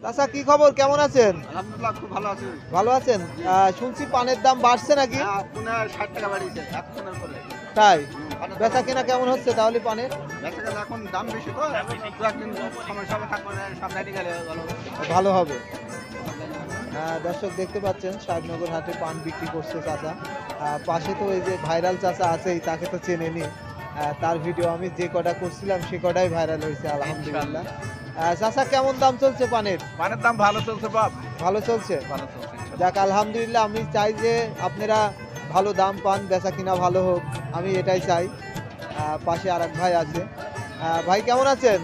চাচা কি খবর, কেমন আছেন? আলহামদুলিল্লাহ, খুব ভালো আছি। ভালো আছেন? শুনছি পানের দাম বাড়ছে নাকি? পুনে 60 টাকা বাড়িয়েছে এখনের পরে। তাই বেচা কেনা কেমন হচ্ছে তাহলে পানের? বেচা কেনা এখন দাম বেশি তো, দু একদিন সমস্যা হবে, থাকবে না, সামনে গেলে ভালো হবে। ভালো হবে। দর্শক দেখতে পাচ্ছেন সাহেবনগর হাটে পান বিক্রি করছে চাচা। পাশে তো এই যে ভাইরাল চাচা আছেই, তাকে তো চেনেনি। তার ভিডিও আমি যে কটা করছিলাম সে কটাই ভাইরাল হয়েছে আলহামদুলিল্লাহ। চাচা কেমন দাম চলছে পানের? পানের দাম ভালো চলছে বাপ, ভালো চলছে। ভালো চলছে। যাক আলহামদুলিল্লাহ, আমি চাই যে আপনারা ভালো দাম পান, বেচা কিনা ভালো হোক, আমি এটাই চাই। পাশে আর এক ভাই আছে। ভাই কেমন আছেন?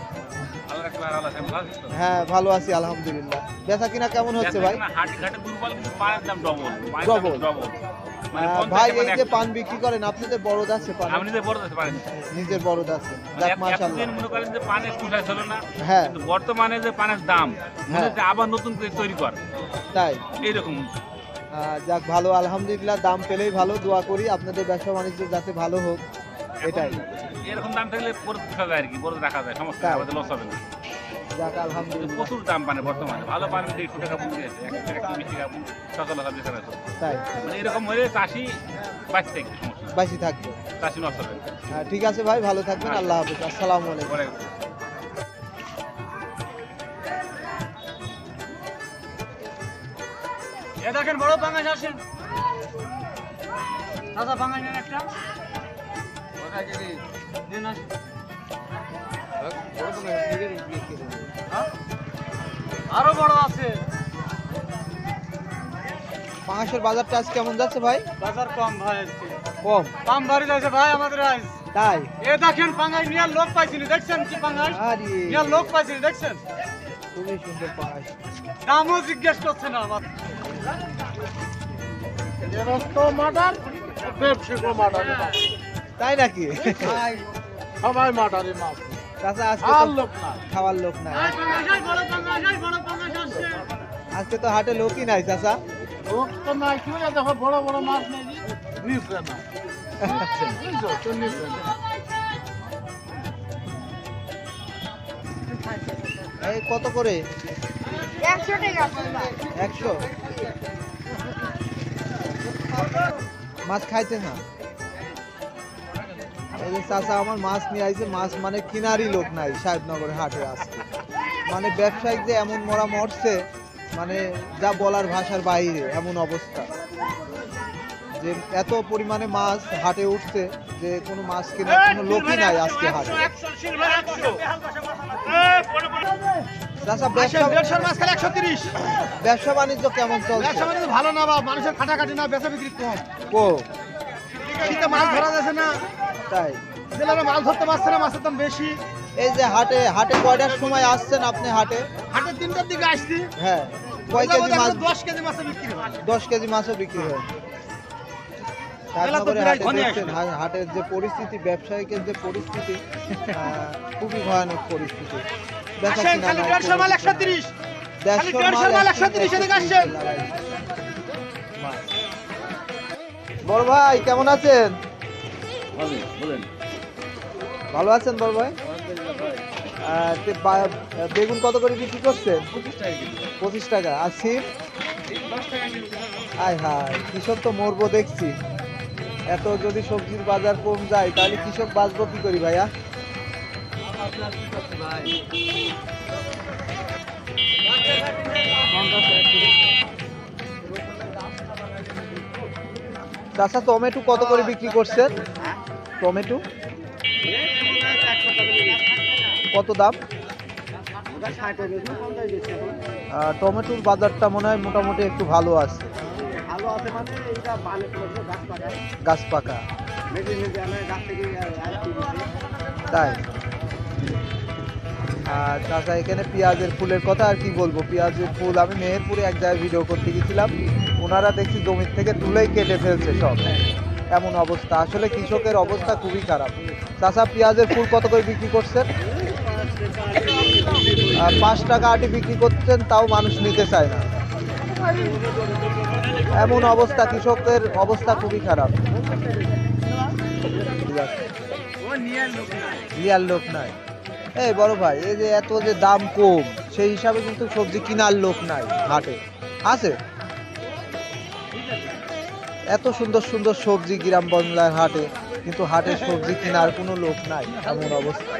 হ্যাঁ ভালো আছি আলহামদুলিল্লাহ। বেচা কিনা কেমন হচ্ছে ভাই? ভাই এই যে পান বিক্রি করেন, আপনাদের বড়দ আছে পান? নিজের বড়দ আছে, যাক মাশাআল্লাহ। মনে করেন যে পানের কুঠায় ছিল না, হ্যাঁ কিন্তু বর্তমানে যে পানের দাম আবার নতুন করে তৈরি কর, তাই এইরকম। যাক ভালো আলহামদুলিল্লাহ, দাম পেলেই ভালো। দোয়া করি আপনাদের ব্যবসা বাণিজ্য যাতে ভালো হোক, এটাই। এরকম দাম থাকলে পরে রাখা যায় আর কি, পরে রাখা যায়, সমস্যা নেই, আমাদের লস হবে না। যাক আলহামদুলিল্লাহ, প্রচুর দাম পানে বর্তমানে, ভালো পান 150 টাকা পুঁজি আছে, 1 টাকা 20 টাকা সচল বেচা বেচা, তাই মানে এরকম হলে চাষি বাঁচতে থাকবে, সমস্যা বাঁচি থাকবে। চাষি নষ্ট হবে। ঠিক আছে ভাই, ভালো থাকবেন, আল্লাহ হাফেজ, আসসালামু আলাইকুম। এ দেখেন বড় পাঙ্গাস আসেন দাদা, পাঙ্গাস নেন একটা। নেন আসেন। হ্যাঁ? আরো বড় আছে। পাঁচশোর বাজারটা আজ কেমন যাচ্ছে ভাই? বাজার কম ভাই আজকে, কম। দাম বাড়ি যাচ্ছে ভাই আমাদের আজ। তাই এ দেখেন পাঙ্গাস নিয়ে লোক পাইছিনি, দেখছেন কি পাঙ্গাস আরে নিয়ে লোক পাইছিনি, দেখছেন? খুবই সুন্দর পাঁচ। দামও জিজ্ঞেস করছে না আমার। তাই নাকি? সবাই মাটারে মাছ চাচা আজকে তো লোক না। খাওয়ার লোক নাই। বড় পাঙ্গাস আসছে। আজকে তো হাটে লোকই নাই চাচা। লোক তো নাই, কি দেখো বড় বড় মাছ নেই, নিচ্ছে না। এই কত করে? 100 টাকা। 100। মাছ খাইছে না? এই যে চাচা আমার মাছ নিয়ে আইছে, মাছ মানে কিনারই লোক নাই সাহেবনগর হাটে আজকে। মানে ব্যবসায়িক যে এমন মরা মরছে, মানে যা বলার ভাষার বাইরে এমন অবস্থা, যে এত পরিমাণে মাছ হাটে উঠছে যে কোনো মাছ কেনার কোনো লোকই নাই আজকে হাটে। চাচা ব্যবসা বাণিজ্য কেমন চলছে? ভালো না, মানুষের খাটাখাটি না, বেচা বিক্রি কম। ও শীতে মাছ ধরা যাচ্ছে না, তাই জেলারা মাছ ধরতে পারছে না, মাছের দাম বেশি। এই যে হাটে কয়টার সময় আসছেন আপনি হাটে? হাটে 3টার দিকে আসছি। হ্যাঁ, কয় কেজি মাছ? 10 কেজি মাছ বিক্রি হয়। 10 কেজি মাছও বিক্রি হয়। সাহেবনগরে হাটে দেখছেন হাটের যে পরিস্থিতি, ব্যবসায়িকের যে পরিস্থিতি, খুবই ভয়ানক পরিস্থিতি। বেচা আসেন, কিনা খালি নাই, 150 মাল 130। 150 মাল 130 এদিকে আসছেন। বড় ভাই কেমন আছেন? ভালো আছেন বড় ভাই? বেগুন কত করে বিক্রি করছেন? 25 টাকা। আর সিম? আয় হায়, কৃষক তো মরবো দেখছি। এত যদি সবজির বাজার কম যায় তাহলে কৃষক বাঁচবো কি করি ভাইয়া? চাচা টমেটো কত করে বিক্রি করছেন? টমেটো কত দাম? টমেটোর বাজারটা মনে হয় মোটামুটি একটু ভালো আছে। গাছ পাকা তাই। আর চাচা এখানে পেঁয়াজের ফুলের কথা আর কি বলবো, পেঁয়াজের ফুল আমি মেহেরপুরে এক জায়গায় ভিডিও করতে গেছিলাম, ওনারা দেখছি জমির থেকে তুলেই কেটে ফেলছে সব, এমন অবস্থা। আসলে কৃষকের অবস্থা খুবই খারাপ। চাচা পেঁয়াজের ফুল কত করে বিক্রি করছেন? 5 টাকা আটি বিক্রি করছেন, তাও মানুষ নিতে চায় না, এমন অবস্থা। কৃষকের অবস্থা খুবই খারাপ। লিয়ার লোক নাই। এই বড় ভাই, এই যে এত যে দাম কম, সেই হিসাবে কিন্তু সবজি কেনার লোক নাই হাটে, আছে? এত সুন্দর সুন্দর সবজি গ্রাম বাংলার হাটে, কিন্তু হাটে সবজি কেনার কোনো লোক নাই, এমন অবস্থা।